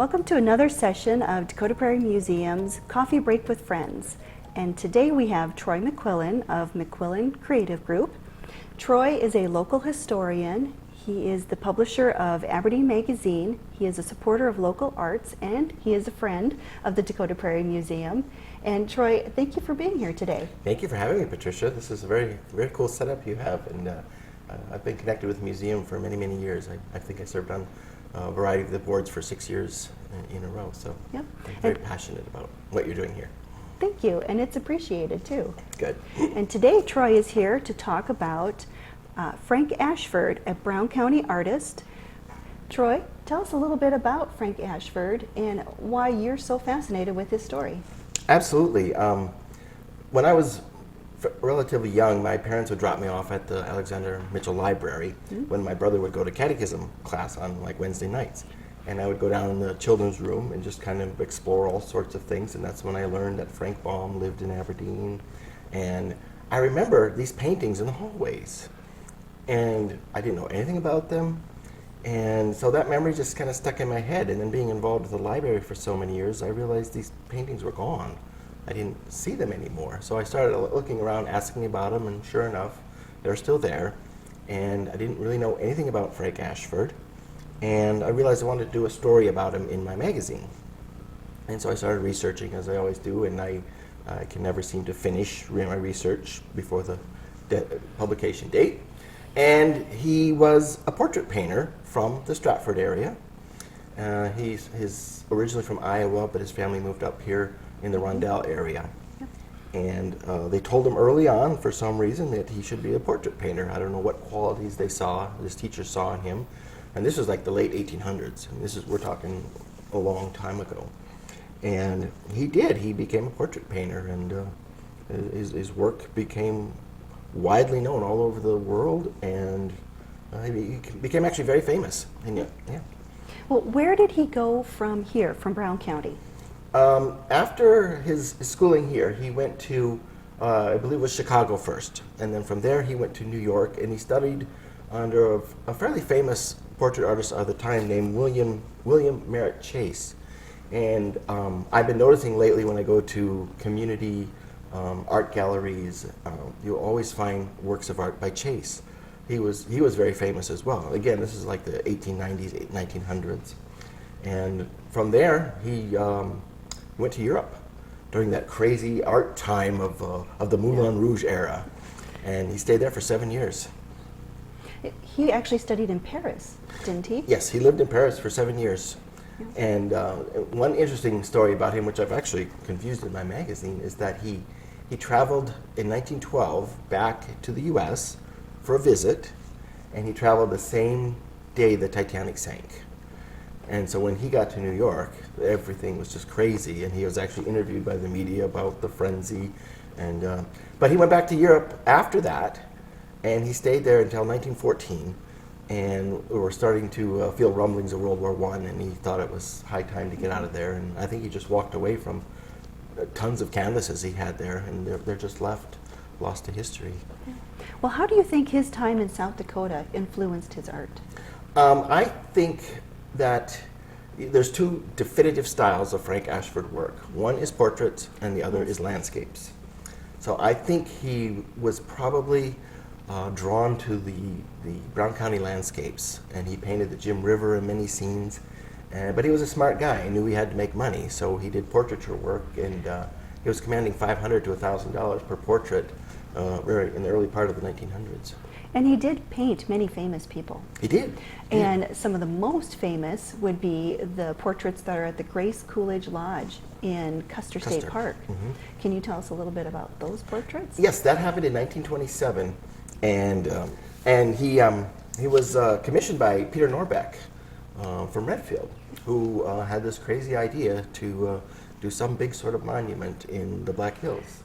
Welcome to another session of Dakota Prairie Museum's Coffee Break with Friends. And today we have Troy McQuillen of McQuillen Creative Group. Troy is a local historian. He is the publisher of Aberdeen Magazine. He is a supporter of local arts, and he is a friend of the Dakota Prairie Museum. And Troy, thank you for being here today. Thank you for having me, Patricia. This is a very cool setup you have, and I've been connected with the museum for many, many years. I think I served on a variety of the boards for 6 years in a row, so yep. I'm very passionate about what you're doing here. Thank you, and it's appreciated too. Good. And today Troy is here to talk about Frank Ashford, a Brown County artist. Troy, tell us a little bit about Frank Ashford and why you're so fascinated with his story. Absolutely. When I was relatively young, my parents would drop me off at the Alexander Mitchell Library when my brother would go to catechism class on like Wednesday nights. And I would go down in the children's room and just kind of explore all sorts of things. And that's when I learned that Frank Baum lived in Aberdeen. And I remember these paintings in the hallways. And I didn't know anything about them. And so that memory just kind of stuck in my head. And then being involved with the library for so many years, I realized these paintings were gone. I didn't see them anymore. So I started looking around, asking about them, and sure enough, they're still there. And I didn't really know anything about Frank Ashford. And I realized I wanted to do a story about him in my magazine. And so I started researching, as I always do, and I can never seem to finish my research before the publication date. And he was a portrait painter from the Stratford area. He's originally from Iowa, but his family moved up here in the Rondell area. Yep. And they told him early on, for some reason, that he should be a portrait painter. I don't know what qualities they saw, his teacher saw in him. And this was like the late 1800s. And we're talking a long time ago. And he did. He became a portrait painter, and his work became widely known all over the world, and he became actually very famous. And yeah. Well, where did he go from here, from Brown County? After his schooling here, he went to, I believe it was Chicago first. And then from there, he went to New York, and he studied under a fairly famous portrait artist of the time named William Merritt Chase. And I've been noticing lately when I go to community art galleries, you'll always find works of art by Chase. He was very famous as well. Again, this is like the 1890s, 1900s. And from there, he went to Europe during that crazy art time of the Moulin Rouge era. And he stayed there for 7 years. He actually studied in Paris, didn't he? Yes, he lived in Paris for 7 years. Yeah. And one interesting story about him, which I've actually confused in my magazine, is that he traveled in 1912 back to the U.S. for a visit, and he traveled the same day the Titanic sank. And so when he got to New York, everything was just crazy, and he was actually interviewed by the media about the frenzy. And but he went back to Europe after that, and he stayed there until 1914, and we were starting to feel rumblings of World War I, and he thought it was high time to get out of there, and I think he just walked away from tons of canvases he had there, and they're just lost to history. Well, how do you think his time in South Dakota influenced his art? I think that there's two definitive styles of Frank Ashford work. One is portraits, and the other is landscapes. So I think he was probably drawn to the Brown County landscapes, and he painted the Jim River in many scenes. But he was a smart guy. He knew he had to make money, so he did portraiture work, and he was commanding $500 to $1,000 per portrait in the early part of the 1900s. And he did paint many famous people. He did. And some of the most famous would be the portraits that are at the Grace Coolidge Lodge in Custer State Park. Mm-hmm. Can you tell us a little bit about those portraits? Yes, that happened in 1927, and he was commissioned by Peter Norbeck from Redfield, who had this crazy idea to do some big sort of monument in the Black Hills.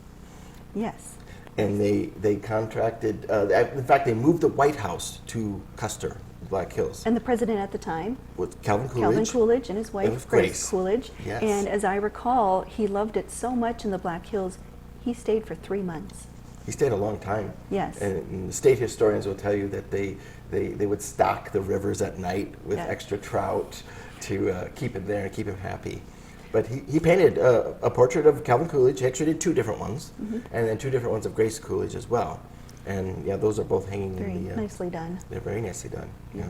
Yes. And they contracted, in fact, they moved the White House to Custer, Black Hills. And the president at the time? Was Calvin Coolidge. Calvin Coolidge and his wife, Grace Coolidge. Yes. And as I recall, he loved it so much in the Black Hills, he stayed for 3 months. He stayed a long time. Yes. And state historians will tell you that they would stock the rivers at night with extra trout, to keep him there and keep him happy. But he painted a portrait of Calvin Coolidge. He actually did two different ones, and then two different ones of Grace Coolidge as well. And yeah, those are both hanging Very in the. nicely done. They're very nicely done. Yeah.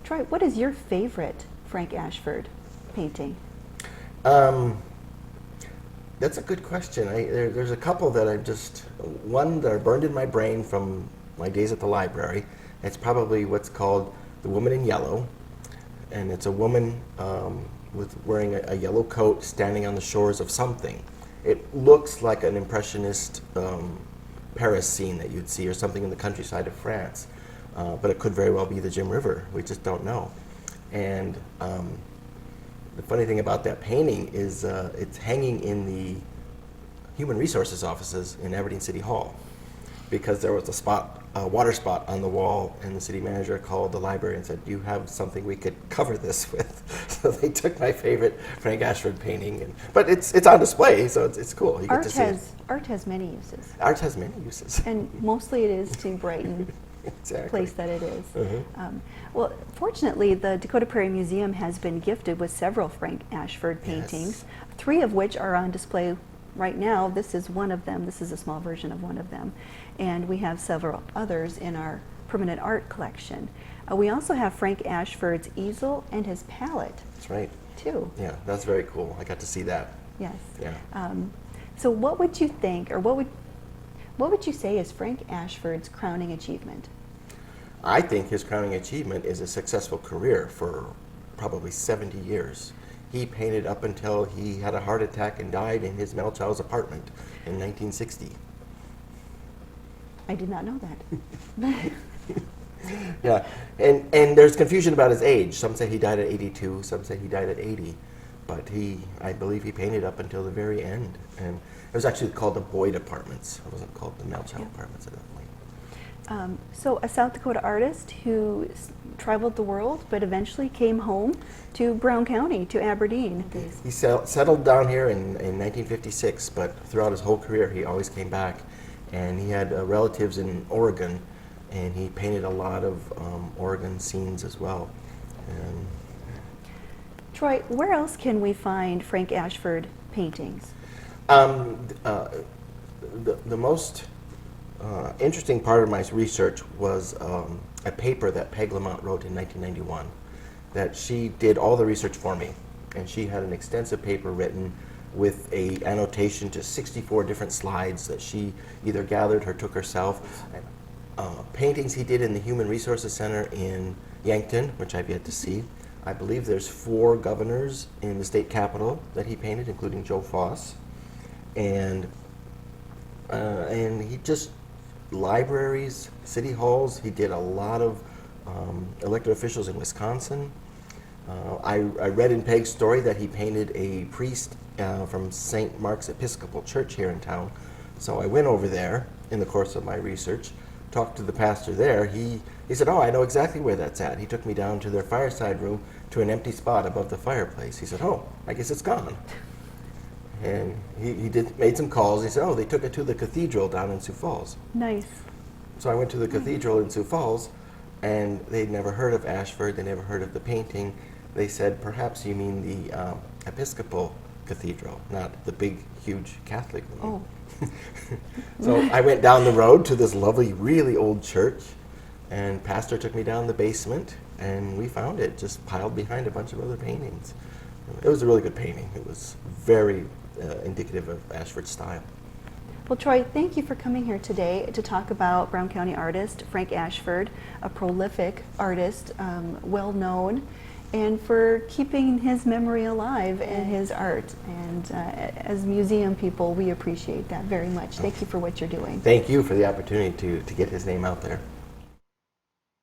Troy, what is your favorite Frank Ashford painting? That's a good question. There's a couple that one that are burned in my brain from my days at the library. It's probably what's called The Woman in Yellow. And it's a woman wearing a yellow coat standing on the shores of something. It looks like an impressionist Paris scene that you'd see, or something in the countryside of France. But it could very well be the Jim River. We just don't know. And the funny thing about that painting is it's hanging in the Human Resources offices in Aberdeen City Hall, because there was a water spot on the wall, and the city manager called the library and said, "Do you have something we could cover this with?" So they took my favorite Frank Ashford painting, but it's on display, so it's cool. You get to see it. Art has many uses. Art has many uses. And mostly it is to brighten Exactly. the place that it is. Well, fortunately, the Dakota Prairie Museum has been gifted with several Frank Ashford paintings, 3 of which are on display right now. This is one of them. This is a small version of one of them. And we have several others in our permanent art collection. We also have Frank Ashford's easel and his palette, That's right. too. Yeah, that's very cool. I got to see that. Yes. Yeah. So what would you think, or what would you say is Frank Ashford's crowning achievement? I think his crowning achievement is a successful career for probably 70 years. He painted up until he had a heart attack and died in his Melchow's apartment in 1960. I did not know that. Yeah, and there's confusion about his age. Some say he died at 82, some say he died at 80. But I believe he painted up until the very end. And it was actually called the Boyd Apartments. It wasn't called the Melchow Apartments at that point. So a South Dakota artist who traveled the world, but eventually came home to Brown County, to Aberdeen. He settled down here in 1956, but throughout his whole career he always came back. And he had relatives in Oregon, and he painted a lot of Oregon scenes as well. And Troy, where else can we find Frank Ashford paintings? the most interesting part of my research was a paper that Peg Lamont wrote in 1991, that she did all the research for me, and she had an extensive paper written with a annotation to 64 different slides that she either gathered or took herself. Paintings he did in the Human Resources Center in Yankton, which I've yet to see. I believe there's 4 governors in the state capitol that he painted, including Joe Foss. And he just, libraries, city halls, he did a lot of elected officials in Wisconsin. I read in Peg's story that he painted a priest from St. Mark's Episcopal Church here in town. So I went over there in the course of my research, talked to the pastor there. He said, "Oh, I know exactly where that's at." He took me down to their fireside room to an empty spot above the fireplace. He said, "Oh, I guess it's gone." And he made some calls. He said, "Oh, they took it to the cathedral down in Sioux Falls." Nice. So I went to the cathedral in Sioux Falls, and they'd never heard of Ashford. They never heard of the painting. They said, "Perhaps you mean the Episcopal Cathedral, not the big, huge Catholic one." Oh. So I went down the road to this lovely, really old church, and pastor took me down the basement, and we found it just piled behind a bunch of other paintings. It was a really good painting. It was very indicative of Ashford's style. Well, Troy, thank you for coming here today to talk about Brown County artist Frank Ashford, a prolific artist, well known, and for keeping his memory alive and his art. And as museum people, we appreciate that very much. Thank you for what you're doing. Thank you for the opportunity to get his name out there.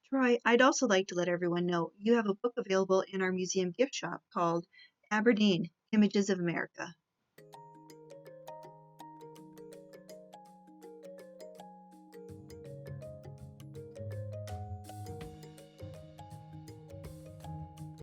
Troy, I'd also like to let everyone know you have a book available in our museum gift shop called Aberdeen, Images of America.